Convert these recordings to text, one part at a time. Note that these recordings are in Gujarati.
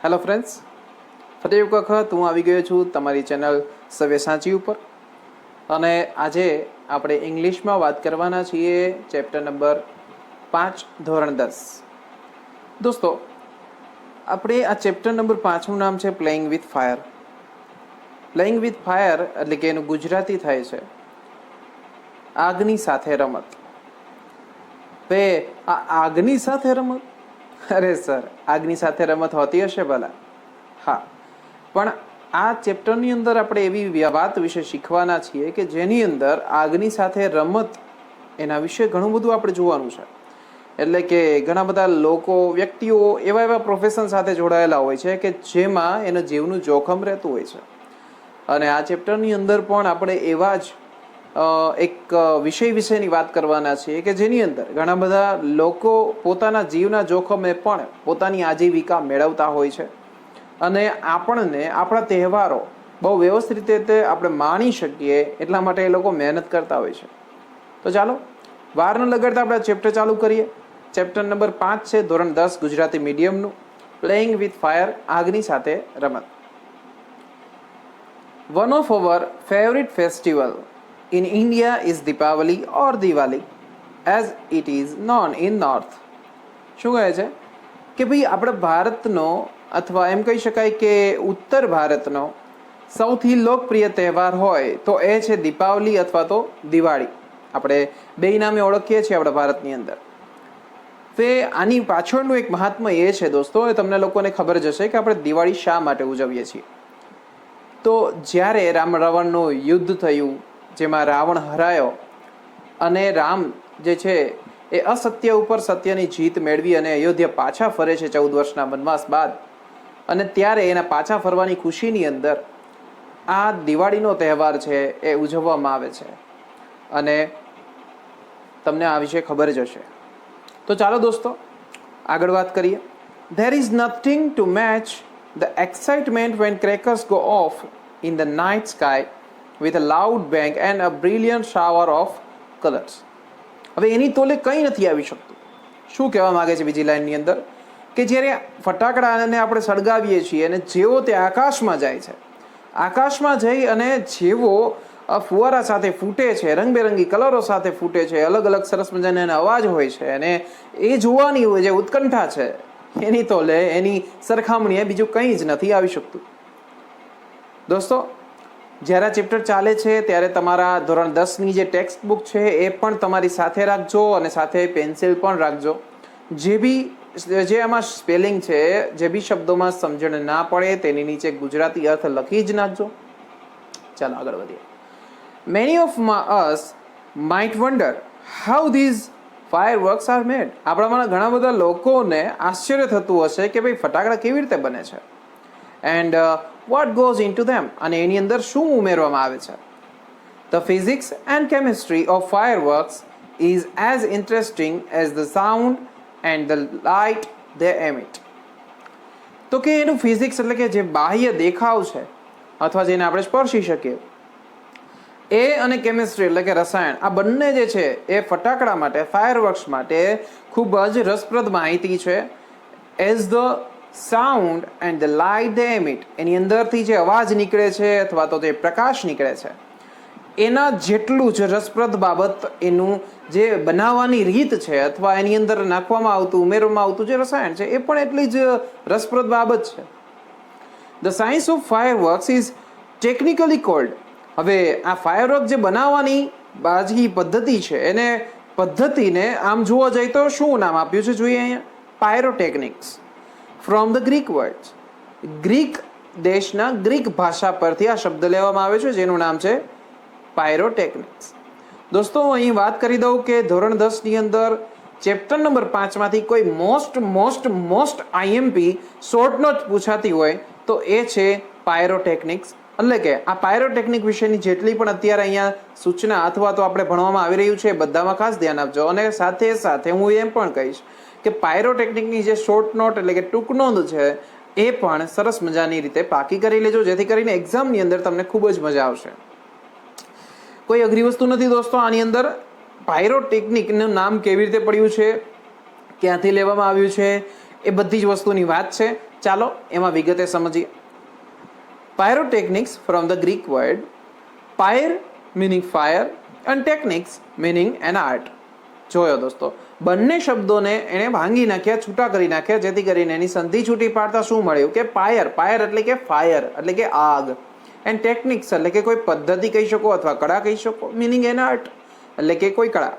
હેલો ફ્રેન્ડ્સ, ફરી એક વખત હું આવી ગયો છું તમારી ચેનલ સવે સાચી ઉપર. અને આજે આપણે ઇંગ્લિશમાં વાત કરવાના છીએ ચેપ્ટર નંબર 5 ધોરણ 10. દોસ્તો, આપણે આ ચેપ્ટર નંબર 5નું નામ છે playing with fire. Playing with fire એટલે કે એનું ગુજરાતી થાય છે આગની સાથે રમત. તે આ આગની સાથે રમત, અરે સર, આગની સાથે રમત હોતી હશે ભલા. હા, પણ આ ચેપ્ટરની અંદર આપણે એવી વાત વિશે શીખવાના છીએ કે જેની અંદર આગની સાથે રમત એના વિશે ઘણું બધું આપણે જોવાનું છે. એટલે કે ઘણા બધા લોકો, વ્યક્તિઓ એવા પ્રોફેશન સાથે જોડાયેલા હોય છે કે જેમાં એના જીવનું જોખમ રહેતું હોય છે. અને આ ચેપ્ટરની અંદર પણ આપણે એવા જ એક વિષય વિશેની વાત કરવાના છીએ કે જેની અંદર ઘણા બધા લોકો પોતાના જીવના જોખમે પણ પોતાની આજીવિકા મેળવતા હોય છે. અને આપણને આપણા તહેવારો બહુ વ્યવસ્થિત રીતે આપણે માણી શકીએ એટલા માટે એ લોકો મહેનત કરતા હોય છે. તો ચાલો વાર ન લગાડતા આપણે ચેપ્ટર ચાલુ કરીએ. ચેપ્ટર નંબર 5 છે ધોરણ 10 ગુજરાતી મીડિયમનું, પ્લેઇંગ વિથ ફાયર, આગની સાથે રમત. One of our favorite festival in India is Deepavali or Diwali as it is known in North. શું કહે છે કે ભાઈ આપણે ભારતનો અથવા એમ કહી શકાય કે ઉત્તર ભારતનો સૌથી લોકપ્રિય તહેવાર હોય તો એ છે દીપાવલી અથવા તો દિવાળી. આપણે બે નામે ઓળખીએ છીએ આપણા ભારતની અંદર. તે આની પાછળનું એક મહાત્મ્ય એ છે દોસ્તો, એ તમને લોકોને ખબર જ હશે કે આપણે દિવાળી શા માટે ઉજવીએ છીએ. તો જ્યારે રામ રાવણનું યુદ્ધ થયું, જેમાં રાવણ હરાયો અને રામ જે છે એ અસત્ય ઉપર સત્યની જીત મેળવી અને અયોધ્યા પાછા ફરે છે 14 વર્ષના વનવાસ બાદ. અને ત્યારે એના પાછા ફરવાની ખુશીની અંદર આ દિવાળીનો તહેવાર છે એ ઉજવવામાં આવે છે. અને તમને આ વિશે ખબર જ હશે. તો ચાલો દોસ્તો આગળ વાત કરીએ. There is nothing to match the excitement when crackers go off in the night sky with a loud bang and a brilliant shower of colors. હવે એની તોલે કંઈ નથી આવી શકતું. શું કહેવા માંગે છે બીજી લાઈનની અંદર કે જ્યારે ફટાકડાને આપણે સળગાવીએ છીએ અને જેવો તે આકાશમાં જાય છે, આકાશમાં જઈ અને જેવો ફુવારા સાથે ફૂટે છે, રંગબેરંગી કલરો સાથે ફૂટે છે, અલગ અલગ સરસ મજાના એના અવાજ હોય છે અને એ જોવાની હોય જે ઉત્કંઠા છે એની તોલે એની સરખામણીએ બીજું કંઈ જ નથી આવી શકતું. દોસ્તો, જ્યારે આ ચેપ્ટર ચાલે છે ત્યારે તમારા ધોરણ 10ની જે ટેક્સ્ટ બુક છે એ પણ તમારી સાથે રાખજો અને સાથે પેન્સિલ પણ રાખજો. જે આમાં સ્પેલિંગ છે, જે બી શબ્દોમાં સમજણ ના પડે તેની નીચે ગુજરાતી અર્થ લખી જ નાખજો. ચાલો આગળ વધીએ. Many of us might wonder how these fireworks are made. આપણામાં ઘણા બધા લોકોને આશ્ચર્ય થતું હશે કે ભાઈ ફટાકડા કેવી રીતે બને છે. And what goes into them, અને એની અંદર શું ઉમેરવામાં આવે છે. The physics and chemistry of fireworks is as interesting as the sound and the light they emit. તો કે એનું ફિઝિક્સ એટલે કે જે બાહ્ય દેખાવ છે અથવા જેને આપણે સ્પર્શી શકીએ, એ અને કેમિસ્ટ્રી એટલે કે રસાયણ, આ બંને જે છે એ ફટાકડા માટે, ફાયરવર્ક્સ માટે ખૂબ જ રસપ્રદ માહિતી છે. As the sound and the light they emit, એની અંદરથી જે અવાજ નીકળે છે અથવા તો જે પ્રકાશ નીકળે છે એના જેટલું જ રસપ્રદ બાબત એનું જે બનાવવાની રીત છે અથવા એની અંદર નાખવામાં આવતું, ઉમેરવામાં આવતું જે રસાયણ છે એ પણ એટલી જ રસપ્રદ બાબત છે. The science of fireworks is technically cold. હવે આ ફાયરવર્ક જે બનાવવાની બાજી પદ્ધતિ છે એને પદ્ધતિને આમ જોવા જઈએ તો શું નામ આપ્યું છે જોઈએ અહીંયા? Pyrotechnics. From the Greek words. Greek દેશના ગ્રીક ભાષા પરથી આ શબ્દ લેવામાં આવે છે જેનું નામ છે પાયરોટેકનિક્સ. દોસ્તો, અહીં વાત કરી દઉં કે ધોરણ 10ની અંદર ચેપ્ટર નંબર 5માંથી કોઈ મોસ્ટ આઈએમપી શોર્ટ નોટ પૂછાતી હોય તો એ છે પાયરોટેકનિક્સ. એટલે કે આ પાયરોટેકનિક વિશેની જેટલી પણ અત્યારે અહીંયા સૂચના અથવા તો આપણે ભણવામાં આવી રહ્યું છે એ બધામાં ખાસ ધ્યાન આપજો. અને સાથે સાથે હું એમ પણ કહીશ કે પાયરોટેકનિકની જે શોર્ટ નોટ એટલે કે ટૂંક નોંધ છે એ પણ સરસ મજાની રીતે પાકી કરી લેજો, જેથી કરીને એક્ઝામની અંદર તમને ખૂબ જ મજા આવશે. કોઈ અઘરી વસ્તુ નથી દોસ્તો આની અંદર. પાયરોટેકનિકનું નામ કેવી રીતે પડ્યું છે, ક્યાંથી લેવામાં આવ્યું છે, એ બધી જ વસ્તુની વાત છે. ચાલો એમાં વિગતે સમજીએ. Pyrotechnics from the Greek word pyr meaning fire and technics meaning an art. જોયો દોસ્તો, બંને શબ્દોને એણે ભાંગી નાખ્યા, છૂટા કરી નાખ્યા, જેથી કરીને એની સંધિ છૂટી પાડતા શું મળ્યું કે પાયર, પાયર એટલે કે ફાયર એટલે કે આગ, એન્ડ ટેકનિક્સ એટલે કે કોઈ પદ્ધતિ કહી શકો અથવા કળા કહી શકો, મીનિંગ એન આર્ટ એટલે કે કોઈ કળા.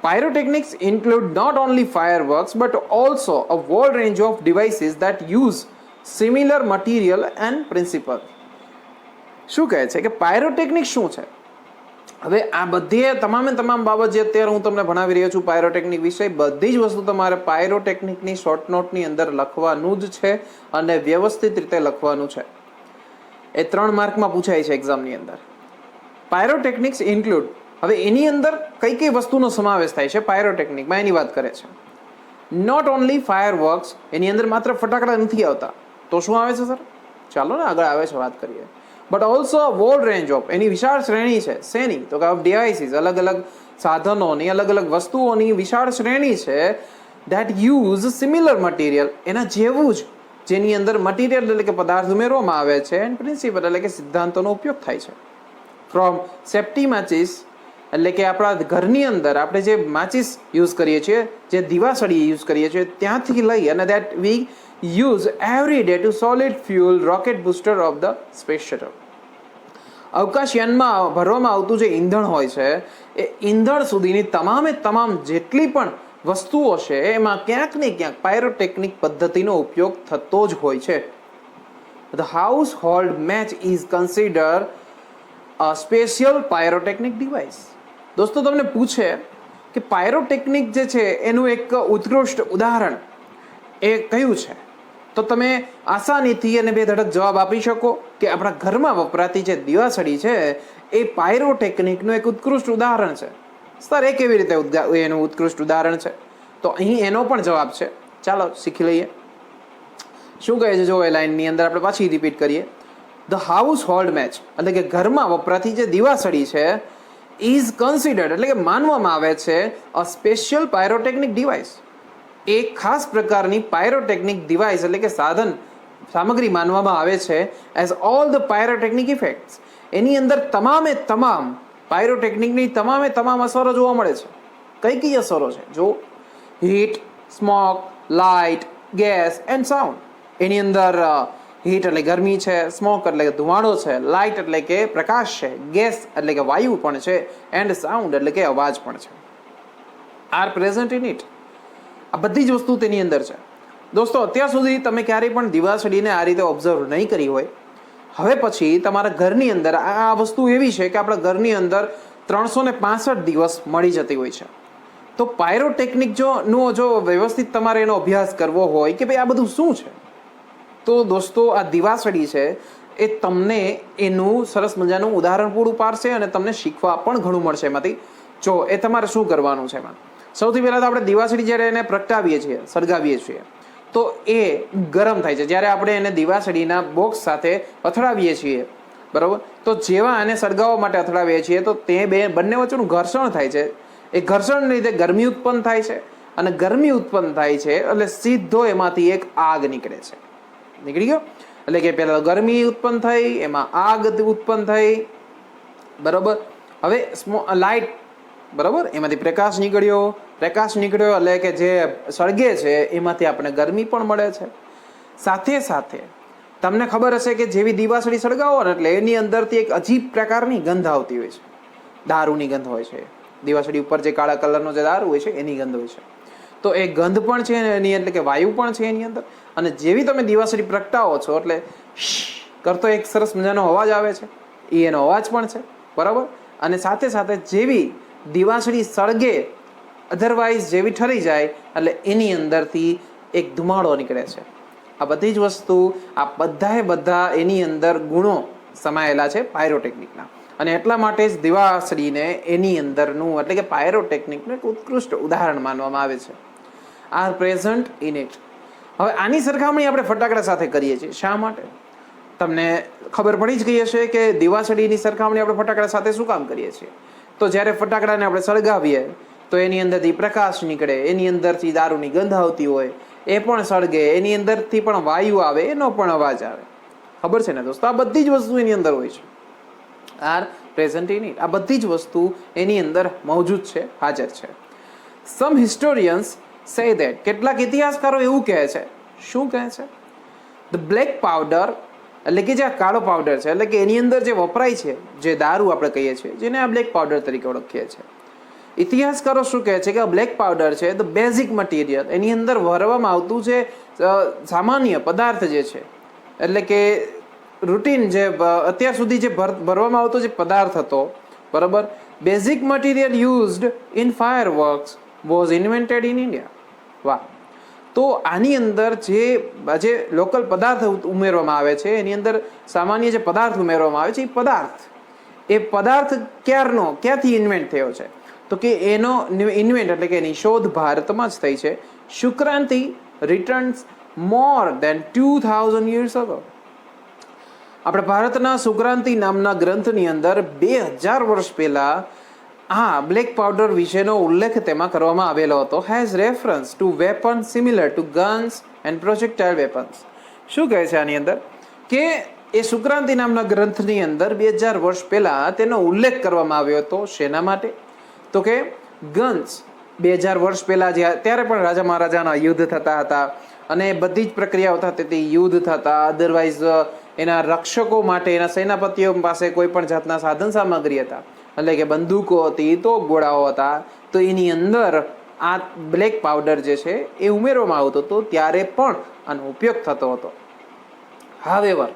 Pyrotechnics include not only fireworks but also a wide range of devices that use similar material and principle. શું કહે છે કે પાયરોટેકનિક શું છે? હવે આ બધી તમામ બાબત જે અત્યારે હું તમને ભણાવી રહ્યો છું પાયરોટેકનિક વિશે, બધી જ વસ્તુ તમારે પાયરોટેકનિકની શોર્ટ નોટની અંદર લખવાનું જ છે અને વ્યવસ્થિત રીતે લખવાનું છે. એ 3 માર્કમાં પૂછાય છે એક્ઝામની અંદર. પાયરોટેકનિક્સ ઇન્ક્લુડ, હવે એની અંદર કઈ કઈ વસ્તુનો સમાવેશ થાય છે પાયરોટેકનિકમાં એની વાત કરે છે. નોટ ઓનલી ફાયરવર્ક્સ, એની અંદર માત્ર ફટાકડા નથી આવતા. તો શું આવે છે સર? ચાલો ને આગળ આવે છે વાત કરીએ. But also wide range of, એની વિશાળ શ્રેણી છે. શેની? તો કે ઓફ ડિવાઇસીસ, અલગ અલગ સાધનોની, અલગ અલગ વસ્તુઓની વિશાળ શ્રેણી છે. ધેટ યુઝ સિમિલર મટીરિયલ, એના જેવું જ, જેની અંદર મટીરિયલ એટલે કે પદાર્થ ઉમેરવામાં આવે છે, એન્ડ પ્રિન્સિપલ એટલે કે સિદ્ધાંતોનો ઉપયોગ થાય છે. ફ્રોમ સેફ્ટી માચીસ, એટલે કે આપણા ઘરની અંદર આપણે જે માચીસ યુઝ કરીએ છીએ, જે દિવાસળી યુઝ કરીએ છીએ, ત્યાંથી લઈ અને that we use every day to solid fuel rocket booster of the space shuttle. અવકાશયાનમાં ભરવામાં આવતું જે ઈંધણ હોય છે એ ઈંધણ સુધીની તમામ જેટલી પણ વસ્તુઓ છે એમાં ક્યાંક ને ક્યાંક પાયરોટેકનિક પદ્ધતિનો ઉપયોગ થતો જ હોય છે. The house hold match is consider a special pyrotechnic device. દોસ્તો તમને પૂછે કે પાયરોટેકનિક જે છે એનું એક ઉત્કૃષ્ટ ઉદાહરણ એ કયું છે, તો તમે આસાનીથી અને બે ધડક જવાબ આપી શકો કે આપણા ઘરમાં વપરાતી જે દિવાસળી છે એ પાયરોટેકનિકનું એક ઉત્કૃષ્ટ ઉદાહરણ છે. સર એ કેવી રીતે એનું ઉત્કૃષ્ટ ઉદાહરણ છે? તો અહીં એનો પણ જવાબ છે. ચાલો શીખી લઈએ. શું કહે છે જો એ લાઈનની અંદર આપણે પાછી રિપીટ કરીએ. ધ હાઉસ હોલ્ડ મેચ એટલે કે ઘરમાં વપરાતી જે દિવાસળી છે ઇઝ કન્સિડર્ડ એટલે કે માનવામાં આવે છે અ સ્પેશિયલ પાયરોટેકનિક ડિવાઇસ, એક ખાસ પ્રકારની પાયરોટેકનિક ડિવાઇસ એટલે કે સાધન સામગ્રી માનવામાં આવે છે. As all the pyrotechnic effects, એની અંદર તમામ પાયરોટેકનિકની તમામ અસરો જોવા મળે છે. કઈ અસરો છે? જો heat, smoke, light, gas and sound. એની અંદર હીટ એટલે ગરમી છે, સ્મોક એટલે કે ધુમાડો છે, લાઇટ એટલે કે પ્રકાશ છે, ગેસ એટલે કે વાયુ પણ છે, એન્ડ સાઉન્ડ એટલે કે અવાજ પણ છે. આર પ્રેઝન્ટ ઇન ઇટ, આ બધી જ વસ્તુ તેની અંદર છે. દોસ્તો અત્યાર સુધી તમે ક્યારેય પણ દિવાસળીને આ રીતે ઓબ્ઝર્વ નહીં કરી હોય. હવે પછી તમારા ઘરની અંદર આ વસ્તુ એવી છે કે આપણા ઘરની અંદર 365 દિવસ મળી જતી હોય છે. તો પાયરોટેકનિક જો વ્યવસ્થિત તમારે એનો અભ્યાસ કરવો હોય કે ભાઈ આ બધું શું છે, તો દોસ્તો આ દિવાસળી છે એ તમને એનું સરસ મજાનું ઉદાહરણ પૂરું પાડશે અને તમને શીખવા પણ ઘણું મળશે એમાંથી. જો એ તમારે શું કરવાનું છે એમાં, સૌથી પહેલાં તો આપણે દિવાસળી જ્યારે એને પ્રગટાવીએ છીએ, સળગાવીએ છીએ, તો એ ગરમ થાય છે. જ્યારે આપણે એને દિવાસળીના બોક્સ સાથે અથડાવીએ છીએ, બરાબર, તો જેવા એને સળગાવવા માટે અથડાવીએ છીએ તો તે બંને વચ્ચેનું ઘર્ષણ થાય છે. એ ઘર્ષણને લીધે ગરમી ઉત્પન્ન થાય છે અને ગરમી ઉત્પન્ન થાય છે એટલે સીધો એમાંથી એક આગ નીકળે છે. નીકળી ગયો એટલે કે પહેલાં ગરમી ઉત્પન્ન થઈ, એમાં આગ ઉત્પન્ન થઈ, બરાબર. હવે લાઇટ, બરાબર, એમાંથી પ્રકાશ નીકળ્યો એટલે કે જે સળગે છે એમાંથી આપણે ગરમી પણ મળે છે. સાથે તમને ખબર હશે કે જેવી દિવાસળી સળગાવો ને એટલે એની અંદરથી એક અજીબ પ્રકારની ગંધ આવતી હોય છે. દારૂની ગંધ હોય છે. દિવાસળી ઉપર જે કાળા કલરનો જે દારૂ હોય છે એની ગંધ હોય છે. તો એ ગંધ પણ છે એની, એટલે કે વાયુ પણ છે એની અંદર. અને જેવી તમે દિવાસળી પ્રગટાવો છો એટલે કરતો એક સરસ મજાનો અવાજ આવે છે, એ એનો અવાજ પણ છે, બરાબર. અને સાથે જેવી દિવાસળી સળગે, અધરવાઇઝ જેવી ઠરી જાય એટલે એની અંદરથી એક ધુમાડો નીકળે છે. આ બધી જ વસ્તુ, આ બધા એની અંદર ગુણો સમાયેલા છે પાયરોટેકનિકના. અને એટલા માટે જ દિવાસળીને એની અંદરનું એટલે કે પાયરોટેકનિકનું એક ઉત્કૃષ્ટ ઉદાહરણ માનવામાં આવે છે. Are present in it. હવે આની સરખામણી આપણે ફટાકડા સાથે કરીએ છીએ. શા માટે? તમને ખબર પડી જ ગઈ હશે કે દિવાસળીની સરખામણી આપણે ફટાકડા સાથે શું કામ કરીએ છીએ. તો જ્યારે ફટાકડાને આપણે સળગાવીએ તો એની અંદરથી પ્રકાશ નીકળે, એની અંદરથી દારૂની ગંધ આવતી હોય, એ પણ સળગે, એની અંદરથી પણ વાયુ આવે, એનો પણ અવાજ આવે. ખબર છે ને દોસ્તો? આ બધી જ વસ્તુ એની અંદર હોય છે. Are present in it. આ બધી જ વસ્તુ એની અંદર મૌજૂદ છે, હાજર છે. સમ હિસ્ટોરિયન્સ સે ધેટ, કેટલાક ઇતિહાસકારો એવું કહે છે. શું કહે છે? ધ બ્લેક પાવડર, એટલે કે જે આ કાળો પાવડર છે, એટલે કે એની અંદર જે વપરાય છે, જે દારૂ આપણે કહીએ છીએ, જેને આ બ્લેક પાવડર તરીકે ઓળખીએ છીએ. ઇતિહાસકારો શું કહે છે કે આ બ્લેક પાવડર છે ધ બેઝિક મટીરિયલ, એની અંદર ભરવામાં આવતું જે સામાન્ય પદાર્થ જે છે, એટલે કે રૂટીન જે અત્યાર સુધી જે ભરવામાં આવતો જે પદાર્થ હતો, બરાબર, basic material used in fire works was invented in India. વાહ. તો આની અંદર જે લોકલ પદાર્થ ઉમેરવામાં આવે છે, એની અંદર સામાન્ય જે પદાર્થ ઉમેરવામાં આવે છે, એ પદાર્થ ક્યાંથી ઇન્વેન્ટ થયો છે? તો કે એનો ઇન્વેન્ટ એટલે કે એની શોધ ભારતમાં જ થઈ છે. શુક્રાંતિ રિટર્ન્સ મોર દેન 2000 years ago. આપણે ભારતના સુક્રાંતિ નામના ગ્રંથની અંદર 2000 વર્ષ પહેલા આ બ્લેક પાવડર વિશેનો ઉલ્લેખ તેમાં કરવામાં આવેલો હતો. Has reference to weapon similar to guns and projectile weapons. શું કહે છે આની અંદર? કે એ સુક્રાંતિ નામના ગ્રંથની અંદર 2000 વર્ષ પહેલા તેનો ઉલ્લેખ કરવામાં આવ્યો હતો. શેના માટે? તો કે ગન્સ. 2000 વર્ષ પહેલા ત્યારે પણ રાજા મહારાજાના યુદ્ધ થતા હતા અને બધી જ પ્રક્રિયાઓ થતી હતી, યુદ્ધ થતા. અધરવાઇઝ એના રક્ષકો માટે, એના સેનાપતિઓ પાસે કોઈ પણ જાતના સાધન સામગ્રી હતા, એટલે કે બંદૂકો હતી, તોપ ગોળાઓ હતા, તો એની અંદર આ બ્લેક પાવડર જે છે એ ઉમેરવામાં આવતો હતો. ત્યારે પણ આનો ઉપયોગ થતો હતો. હાવેવર,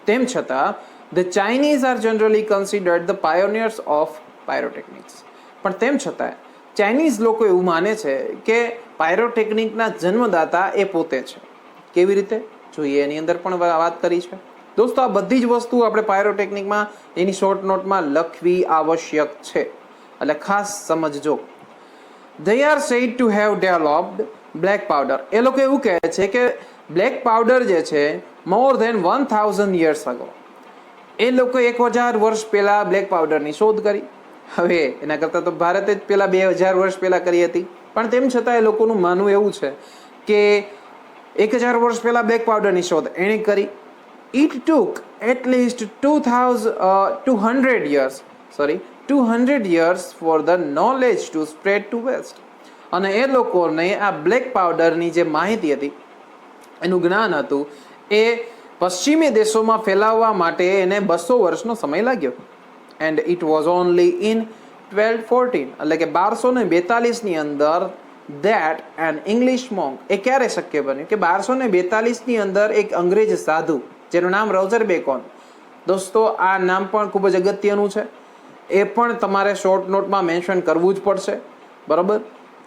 તેમ છતાં the Chinese are generally considered the pioneers of pyrotechnics. પણ તેમ છતાં ચાઇનીઝ લોકો એવું માને છે કે પાયરોટેકનિકના જન્મદાતા એ પોતે છે. કેવી રીતે? જોઈએ, એની અંદર પણ વાત કરી છે. દોસ્તો, આ બધી જ વસ્તુ આપણે પાયરોટેકનિકમાં એની શોર્ટ નોટમાં લખવી આવશ્યક છે, એટલે ખાસ સમજજો. They are said to have developed black powder. એ લોકો એવું કહે છે કે બ્લેક પાવડર જે છે more than 1000 years ago. એ લોકો 1000 વર્ષ પહેલા બ્લેક પાવડરની શોધ કરી. હવે એના કરતાં તો ભારતે જ પહેલા 2000 વર્ષ પહેલા કરી હતી. પણ તેમ છતાં એ લોકોનું માનવું એવું છે કે 1000 વર્ષ પહેલા બ્લેક પાવડરની શોધ એણે કરી. It took at least 200 years for the knowledge to spread to west. અને એ લોકોને આ બ્લેક પાવડરની જે માહિતી હતી, એનું જ્ઞાન હતું, એ પશ્ચિમી દેશોમાં ફેલાવવા માટે એને 200 વર્ષનો સમય લાગ્યો. And it was only in 1214, એટલે કે 1242ની અંદર that an English monk, એ ક્યારે શક્ય બન્યું કે 1242ની અંદર એક અંગ્રેજ સાધુ જેનું નામ રોજર બેકોન. દોસ્તો, આ નામ પણ ખૂબ જ અગત્યનું છે. એ પણ તમારે શોર્ટ નોટમાં મેન્શન કરવું જ પડશે, બરાબર?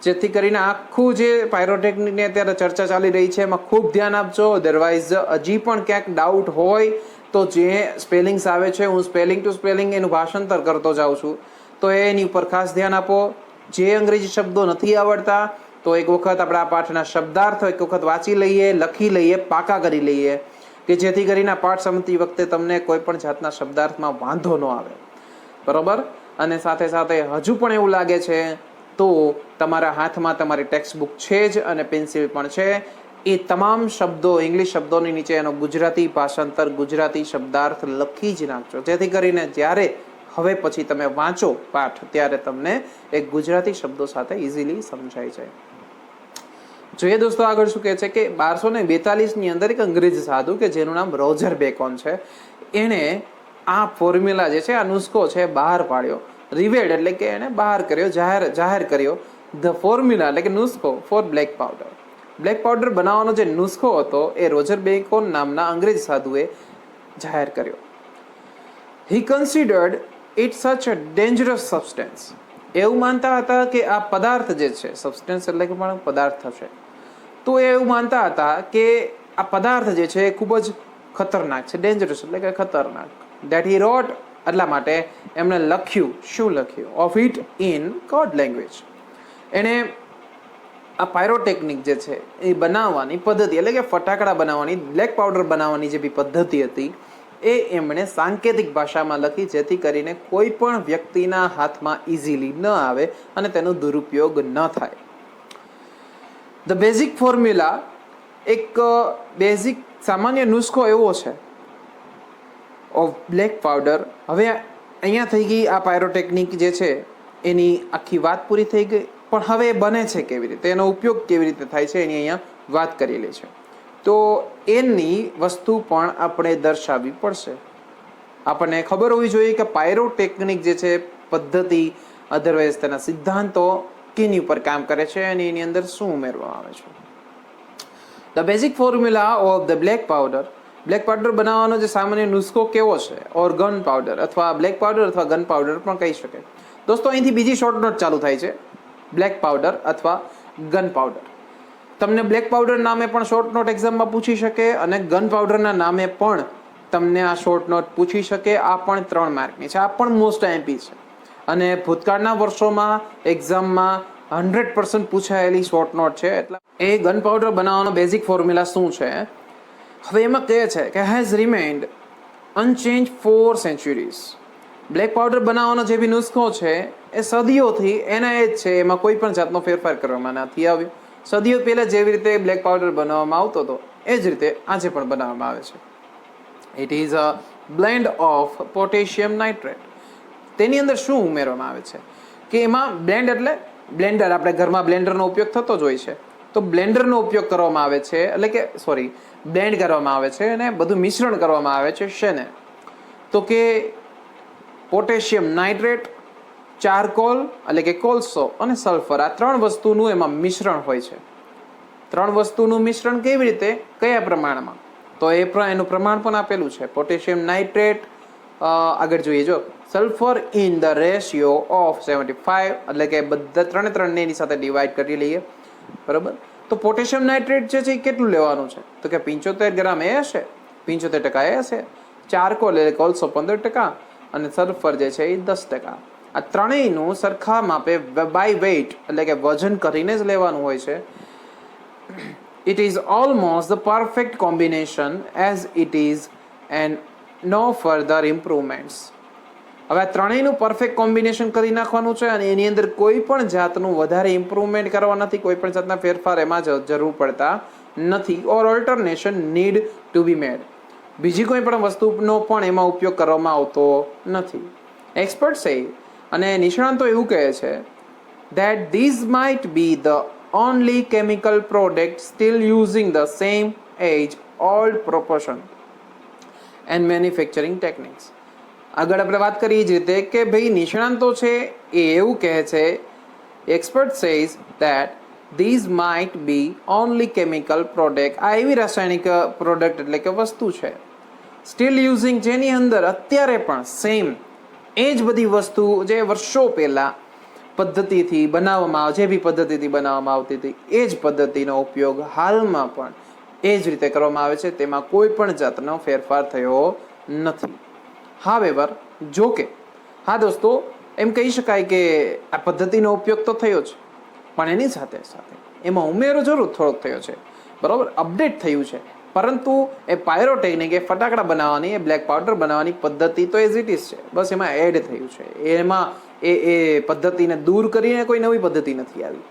જેથી કરીને આખું જે પાયરોટેકનિકની અત્યારે ચર્ચા ચાલી રહી છે એમાં ખૂબ ધ્યાન આપજો. અધરવાઇઝ હજી પણ ક્યાંક ડાઉટ હોય તો જે સ્પેલિંગ્સ આવે છે, હું સ્પેલિંગ ટુ સ્પેલિંગ એનું ભાષાંતર કરતો જાઉં છું, તો એની ઉપર ખાસ ધ્યાન આપો. જે અંગ્રેજી શબ્દો નથી આવડતા તો એક વખત આપણે આ પાઠના શબ્દાર્થ એક વખત વાંચી લઈએ, લખી લઈએ, પાકા કરી લઈએ, કે જેથી કરીને પાઠ સમજતી વખતે તમને કોઈ પણ જાતના શબ્દાર્થમાં વાંધો ન આવે, બરાબર? અને સાથે સાથે હજુ પણ એવું લાગે છે તો તમારા હાથમાં તમારી ટેક્સ્ટ બુક છે જ અને પેન્સિલ પણ છે. એ તમામ શબ્દો, ઇંગ્લિશ શબ્દોની નીચે એનો ગુજરાતી ભાષાંતર, ગુજરાતી શબ્દાર્થ લખી જ નાખજો, જેથી કરીને જ્યારે હવે પછી તમે વાંચો પાઠ ત્યારે તમને એક ગુજરાતી શબ્દો સાથે ઇઝીલી સમજાઈ જાય. જોઈએ દોસ્તો, આગળ શું કહે છે કે 1242ની અંદર એક અંગ્રેજ સાધુ કે જેનું નામ રોજર બેકોન છે, એણે આ ફોર્મ્યુલા જે છે, આ નુસ્ખો છે બહાર પાડ્યો. રિવેલ્ડ એટલે કે એણે બહાર કર્યો, જાહેર કર્યો ધ ફોર્મ્યુલા એટલે કે નુસ્ખો for black powder. Black powder બનાવવાનો જે નુસ્ખો હતો એ રોજર બેકોન નામના અંગ્રેજ સાધુએ જાહેર કર્યો. હી કન્સિડર્ડ ઇટ સચ અ ડેન્જરસ સબસ્ટન્સ. એવું માનતા હતા કે આ પદાર્થ જે છે, સબસ્ટન્સ એટલે કે પણ પદાર્થ થશે, તો એ એવું માનતા હતા કે આ પદાર્થ જે છે એ ખૂબ જ ખતરનાક છે. ડેન્જરસ એટલે કે ખતરનાક. ધેટ હી રોટ, એટલા માટે એમણે લખ્યું. શું લખ્યું? Of it in code language. એણે આ પાયરોટેકનિક જે છે એ બનાવવાની પદ્ધતિ, એટલે કે ફટાકડા બનાવવાની, બ્લેક પાવડર બનાવવાની જે બી પદ્ધતિ હતી એ એમણે સાંકેતિક ભાષામાં લખી, જેથી કરીને કોઈ પણ વ્યક્તિના હાથમાં ઇઝીલી ન આવે અને તેનો દુરુપયોગ ન થાય. ધ બેઝિક ફોર્મ્યુલા, એક બેઝિક સામાન્ય નુસ્ખો એવો છે ઓફ બ્લેક પાવડર. હવે અહીંયા થઈ ગઈ આ પાયરોટેકનિક જે છે એની આખી વાત પૂરી થઈ ગઈ, પણ હવે એ બને છે કેવી રીતે, એનો ઉપયોગ કેવી રીતે થાય છે એની અહીંયા વાત કરેલી છે. તો એની વસ્તુ પણ આપણે દર્શાવવી પડશે. આપણને ખબર હોવી જોઈએ કે પાયરોટેકનિક જે છે પદ્ધતિ, અધરવાઇઝ તેના સિદ્ધાંતો કેની ઉપર કામ કરે છે અને એની અંદર શું ઉમેરવામાં આવે છે. The basic formula of the black powder. Black powder બનાવવાનો જે સામાન્ય નુસ્ખો કેવો છે, ઓર ગન પાવડર અથવા બ્લેક પાવડર અથવા ગન પાવડર પણ કહી શકાય. દોસ્તો અહીંથી બીજી શોર્ટ નોટ ચાલુ થાય છે, બ્લેક પાવડર અથવા ગન પાવડર. તમને બ્લેક પાવડર નામે પણ શોર્ટ નોટ એક્ઝામમાં પૂછી શકે અને ગન પાવડરના નામે પણ તમને આ શોર્ટ નોટ પૂછી શકે. આ પણ 3 માર્કની છે, આ પણ મોસ્ટ આઈએમપી છે અને ભૂતકાળના વર્ષોમાં એક્ઝામમાં 100% પૂછાયેલી શોર્ટ નોટ છે. એટલે એ ગન પાવડર બનાવવાનો બેઝિક ફોર્મ્યુલા શું છે. હવે એમાં કહે છે કે has remained unchanged for centuries. Black powder બનાવવાનો જે બી નુસ્ખો છે એ સદીઓથી એના એ જ છે, એમાં કોઈ પણ જાતનો ફેરફાર કરવામાં નથી આવ્યો. સદીઓ પહેલાં જેવી રીતે બ્લેક પાવડર બનાવવામાં આવતો હતો એ જ રીતે આજે પણ બનાવવામાં આવે છે. It is a blend of potassium nitrate. તેની અંદર શું ઉમેરવામાં આવે છે કે એમાં બ્લેન્ડ એટલે બ્લેન્ડર, આપણે ઘરમાં બ્લેન્ડરનો ઉપયોગ થતો જ હોય છે, તો બ્લેન્ડરનો ઉપયોગ કરવામાં આવે છે, એટલે કે બ્લેન્ડ કરવામાં આવે છે અને બધું મિશ્રણ કરવામાં આવે છે. શેને? તો કે પોટેશિયમ નાઇટ્રેટ, ચારકોલ એટલે કે કોલસો અને સલ્ફર, આ 3 વસ્તુનું એમાં મિશ્રણ હોય છે. 3 વસ્તુનું મિશ્રણ કેવી રીતે, કયા પ્રમાણમાં, તો એનું પ્રમાણ પણ આપેલું છે. પોટેશિયમ નાઇટ્રેટ આગળ જોઈએ, જો sulphur in the ratio of 75, એટલે કે બધા 3 એની સાથે ડિવાઈડ કરી લઈએ, બરાબર. તો પોટેશિયમ નાઇટ્રેટ જે છે એ કેટલું લેવાનું છે, તો કે 75 ગ્રામ એ હશે, 75% એ હશે. ચારકોલ એટલે કોલસો 15% અને સલ્ફર જે છે એ 10%. આ ત્રણેયનું સરખા માપે બાય વેઇટ એટલે કે વજન કરીને જ લેવાનું હોય છે. It is almost the perfect combination as it is and no further improvements. હવે આ ત્રણેયનું પરફેક્ટ કોમ્બિનેશન કરી નાખવાનું છે અને એની અંદર કોઈ પણ જાતનું વધારે ઇમ્પ્રુવમેન્ટ કરવા નથી, કોઈ પણ જાતના ફેરફાર એમાં જરૂર પડતા નથી. ઓર ઓલ્ટરનેશન નીડ ટુ બી મેડ. બીજી કોઈ પણ વસ્તુનો પણ એમાં ઉપયોગ કરવામાં આવતો નથી. એક્સપર્ટ છે અને નિષ્ણાંતો એવું કહે છે that these might be the only chemical product still using the same age old proportion and manufacturing techniques. આગળ આપણે વાત કરીએ જ રીતે કે ભાઈ નિષ્ણાંતો છે એ એવું કહે છે, expert says that these might be only chemical product, આ એવી રાસાયણિક પ્રોડક્ટ એટલે કે વસ્તુ છે સ્ટીલ યુઝિંગ, જેની અંદર અત્યારે પણ સેમ એ જ બધી વસ્તુ જે વર્ષો પહેલાં પદ્ધતિથી બનાવવામાં આવે, જે બી પદ્ધતિથી બનાવવામાં આવતી હતી એ જ પદ્ધતિનો ઉપયોગ હાલમાં પણ એ જ રીતે કરવામાં આવે છે. તેમાં કોઈ પણ જાતનો ફેરફાર થયો નથી. હાવેવર, જો કે હા દોસ્તો, એમ કહી શકાય કે આ પદ્ધતિનો ઉપયોગ તો થયો છે, પણ એની સાથે સાથે એમાં ઉમેરો જરૂર થોડોક થયો છે, બરાબર, અપડેટ થયું છે. પરંતુ એ પાયરોટેકનિક, એ ફટાકડા બનાવવાની, એ બ્લેક પાવડર બનાવવાની પદ્ધતિ તો એઝ ઇટ ઇઝ છે, બસ એમાં એડ થયું છે. એમાં એ પદ્ધતિને દૂર કરીને કોઈ નવી પદ્ધતિ નથી આવી.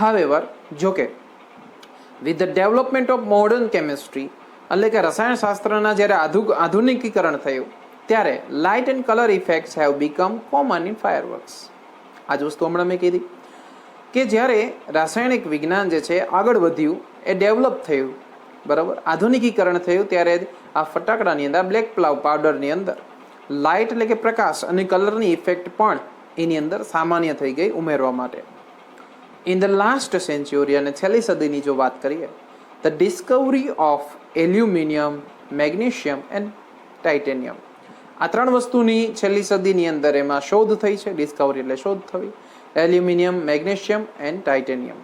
હાવેવર, જો કે with the development of modern chemistry, એટલે કે રસાયણશાસ્ત્રના જ્યારે આધુનિકીકરણ થયું ત્યારે light and colour effects have become common in fireworks. આ જ વસ્તુ હમણાં મેં કીધી કે જ્યારે રાસાયણિક વિજ્ઞાન જે છે આગળ વધ્યું, એ ડેવલપ થયું, બરાબર, આધુનિકીકરણ થયું, ત્યારે આ ફટાકડાની અંદર, બ્લેક પાવડરની અંદર લાઇટ એટલે કે પ્રકાશ અને કલરની ઇફેક્ટ પણ એની અંદર સામાન્ય થઈ ગઈ ઉમેરવા માટે. ઇન ધ લાસ્ટ સેન્ચુરી, અને છેલ્લી સદીની જો વાત કરીએ, the Discovery of aluminium, magnesium and titanium, આ 3 વસ્તુની છેલ્લી સદીની અંદર એમાં શોધ થઈ છે. ડિસ્કવરી એટલે શોધ થવી. Aluminium, magnesium and titanium,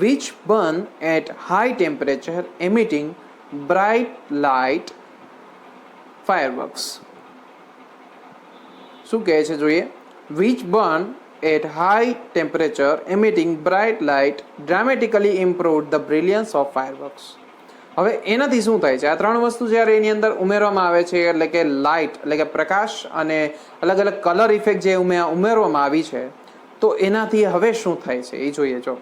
which burn at high temperature emitting bright light fireworks. શું કહે છે જોઈએ? which burn at high temperature emitting bright light dramatically improved the brilliance of fireworks. હવે એનાથી શું થાય છે? આ 3 વસ્તુ જ્યારે એની અંદર ઉમેરવામાં આવે છે, એટલે કે લાઇટ એટલે કે પ્રકાશ અને અલગ અલગ કલર ઇફેક્ટ જે ઉમેરવામાં આવી છે, તો એનાથી હવે શું થાય છે એ જોઈએ. જો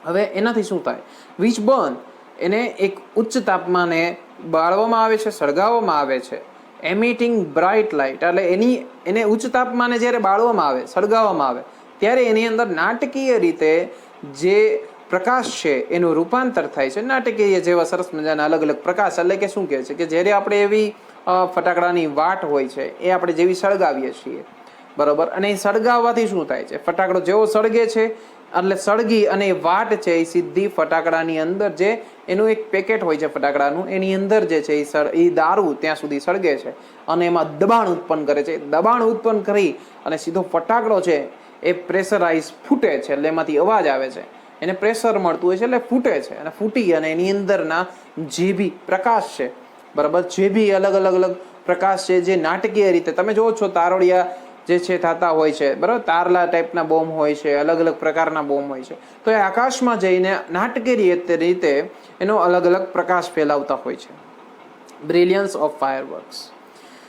હવે એનાથી શું થાય? વિચ બર્ન, એને એક ઉચ્ચ તાપમાને બાળવામાં આવે છે, સળગાવવામાં આવે છે. એમિટિંગ બ્રાઇટ લાઇટ, એટલે એને ઉચ્ચ તાપમાને જ્યારે બાળવામાં આવે, સળગાવવામાં આવે, ત્યારે એની અંદર નાટકીય રીતે જે પ્રકાશ છે એનું રૂપાંતર થાય છે. નાટકીય જેવા સરસ મજાના અલગ અલગ પ્રકાશ, એટલે કે શું કહે છે કે જ્યારે આપણે એવી ફટાકડાની વાટ હોય છે એ આપણે જેવી સળગાવીએ છીએ, બરાબર, અને એ સળગાવવાથી શું થાય છે? ફટાકડો જેવો સળગે છે એટલે સળગી અને વાટ છે એ સીધી ફટાકડાની અંદર, જે એનું એક પેકેટ હોય છે ફટાકડાનું, એની અંદર જે છે એ દારૂ ત્યાં સુધી સળગે છે અને એમાં દબાણ ઉત્પન્ન કરે છે. દબાણ ઉત્પન્ન કરી અને સીધો ફટાકડો છે એ પ્રેશરાઇઝ ફૂટે છે, એટલે એમાંથી અવાજ આવે છે, એને પ્રેશર મળતું હોય છે એટલે ફૂટે છે. અને ફૂટી અને એની અંદરના જે બી પ્રકાશ છે, બરાબર, જે બી અલગ અલગ પ્રકાશ છે, જે નાટકીય રીતે તમે જોવો છો તારોડિયા જે છે થતા હોય છે, બરાબર, તારલા ટાઈપના બોમ્બ હોય છે, અલગ અલગ પ્રકારના બોમ્બ હોય છે, તો એ આકાશમાં જઈને નાટકીય રીતે એનો અલગ અલગ પ્રકાશ ફેલાવતા હોય છે. બ્રિલિયન્સ ઓફ ફાયરવર્ક્સ.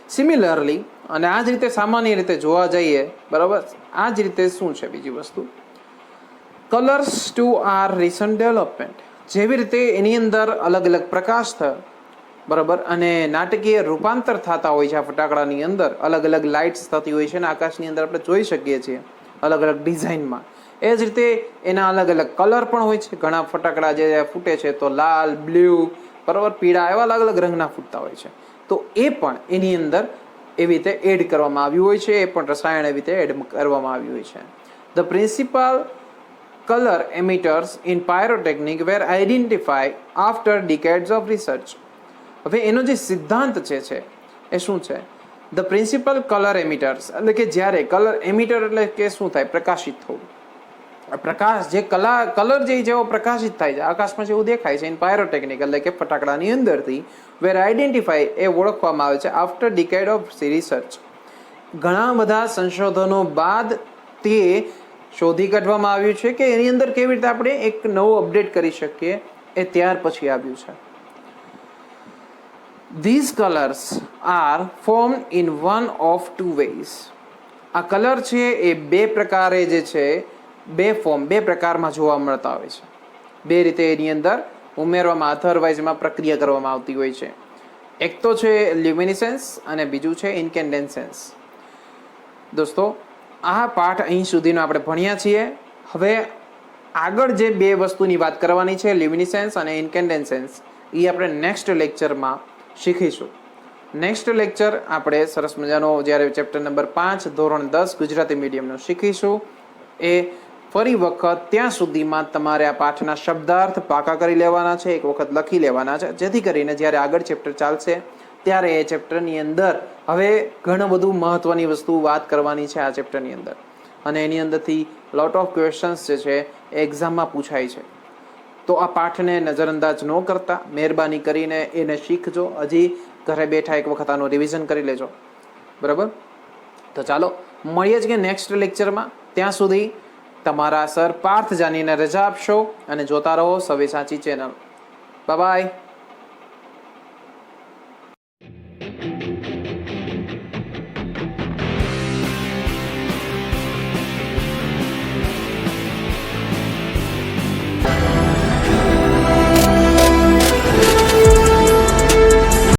સિમિલરલી, અને આ જ રીતે સામાન્ય રીતે જોવા જઈએ, બરાબર, આ જ રીતે શું છે બીજી વસ્તુ, colours too are recent development. જેવી રીતે એની અંદર અલગ અલગ પ્રકાશ થયો, બરાબર, અને નાટકીય રૂપાંતર થતા હોય છે આ ફટાકડાની અંદર, અલગ અલગ લાઇટ્સ થતી હોય છે અને આકાશની અંદર આપણે જોઈ શકીએ છીએ અલગ અલગ ડિઝાઇનમાં. એ જ રીતે એના અલગ અલગ કલર પણ હોય છે. ઘણા ફટાકડા જે ફૂટે છે તો લાલ, બ્લુ, બરાબર, પીળા, એવા અલગ અલગ રંગના ફૂટતા હોય છે. તો એ પણ એની અંદર એવી રીતે એડ કરવામાં આવ્યું હોય છે, એ પણ રસાયણ એવી રીતે એડ કરવામાં આવ્યું હોય છે. The principal color emitters in pyrotechnic were identified after decades of research. હવે એનો જે સિદ્ધાંત છે એ શું છે? ધ પ્રિન્સિપલ કલર એમિટર્સ, એટલે કે જ્યારે કલર એમિટર એટલે કે શું થાય? પ્રકાશિત થવું. પ્રકાશ જે કલર જેવો પ્રકાશિત થાય છે આકાશમાં જેવું દેખાય છે, ઇન પાયરોટેકનિક એટલે કે ફટાકડાની અંદરથી, વેર આઈડેન્ટિફાઈ, એ ઓળખવામાં આવે છે આફ્ટર ડિકેડ ઓફ રિસર્ચ. ઘણા બધા સંશોધનો બાદ તે શોધી કાઢવામાં આવ્યું છે કે એની અંદર કેવી રીતે આપણે એક નવું અપડેટ કરી શકીએ, એ ત્યાર પછી આવ્યું છે. These colours are formed in one of two ways. આ કલર છે એ બે પ્રકારે જે છે, બે પ્રકારમાં જોવા મળતા હોય છે. બે રીતે એની અંદર ઉમેરવામાં, અધરવાઇઝ એમાં પ્રક્રિયા કરવામાં આવતી હોય છે. એક તો છે લ્યુમિનિસેન્સ અને બીજું છે ઇન્કેન્ડેન્સેન્સ. દોસ્તો, આ પાઠ અહીં સુધીનો આપણે ભણ્યા છીએ. હવે આગળ જે બે વસ્તુની વાત કરવાની છે, લ્યુમિનિસેન્સ અને ઇન્કેન્ડેન્સેન્સ, એ આપણે નેક્સ્ટ લેક્ચરમાં શીખીશું. નેક્સ્ટ લેક્ચર આપણે સરસ મજાનો જ્યારે ચેપ્ટર નંબર 5 ધોરણ 10 ગુજરાતી મીડિયમનો શીખીશું. એ ફરી વખત ત્યાં સુધીમાં તમારે આ પાઠના શબ્દાર્થ પાકા કરી લેવાના છે, એક વખત લખી લેવાના છે, જેથી કરીને જ્યારે આગળ ચેપ્ટર ચાલશે ત્યારે એ ચેપ્ટરની અંદર હવે ઘણું બધું મહત્વની વસ્તુ વાત કરવાની છે આ ચેપ્ટરની અંદર, અને એની અંદરથી લોટ ઓફ ક્વેશ્ચન્સ જે છે એ એક્ઝામમાં પૂછાય છે. તો આ પાઠને નજરઅંદાજ ન કરતા મહેરબાની કરીને એને શીખજો. હજી ઘરે બેઠા એક વખત આનું રિવિઝન કરી લેજો, બરાબર. તો ચાલો મળીએ જ કે નેક્સ્ટ લેક્ચરમાં. ત્યાં સુધી તમારા સર પાર્થ જાનીને રજા આપશો અને જોતા રહો સવ્યસાચી ચેનલ. Bye bye.